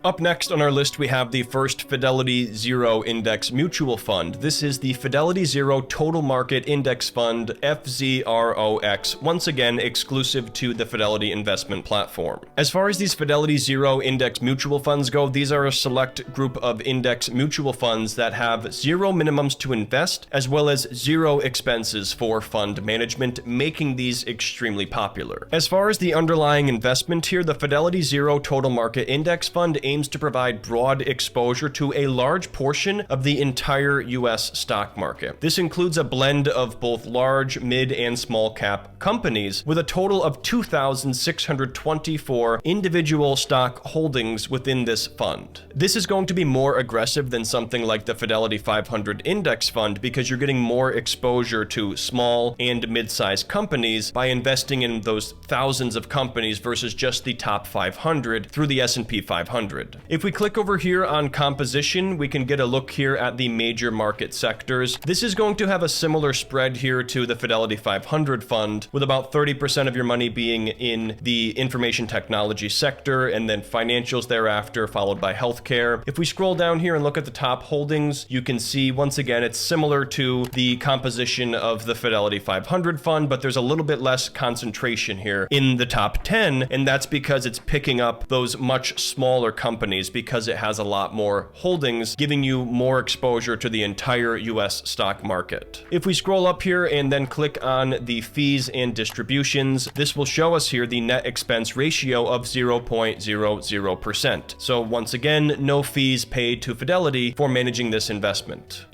Up next on our list, we have the first Fidelity Zero Index Mutual Fund. This is the Fidelity Zero Total Market Index Fund, FZROX, once again exclusive to the Fidelity investment platform. As far as these Fidelity Zero Index Mutual Funds go, these are a select group of index mutual funds that have zero minimums to invest, as well as zero expenses for fund management, making these extremely popular. As far as the underlying investment here, the Fidelity Zero Total Market Index Fund aims to provide broad exposure to a large portion of the entire US stock market. This includes a blend of both large, mid, and small cap companies with a total of 2,624 individual stock holdings within this fund. This is going to be more aggressive than something like the Fidelity 500 Index Fund because you're getting more exposure to small and mid-sized companies by investing in those thousands of companies versus just the top 500 through the S&P 500. If we click over here on composition, we can get a look here at the major market sectors. This is going to have a similar spread here to the Fidelity 500 fund, with about 30% of your money being in the information technology sector and then financials thereafter, followed by healthcare. If we scroll down here and look at the top holdings, you can see once again it's similar to the composition of the Fidelity 500 fund, but there's a little bit less concentration here in the top 10, and that's because it's picking up those much smaller companies because it has a lot more holdings, giving you more exposure to the entire US stock market. If we scroll up here and then click on the fees and distributions, this will show us here the net expense ratio of 0.00%. So once again, no fees paid to Fidelity for managing this investment.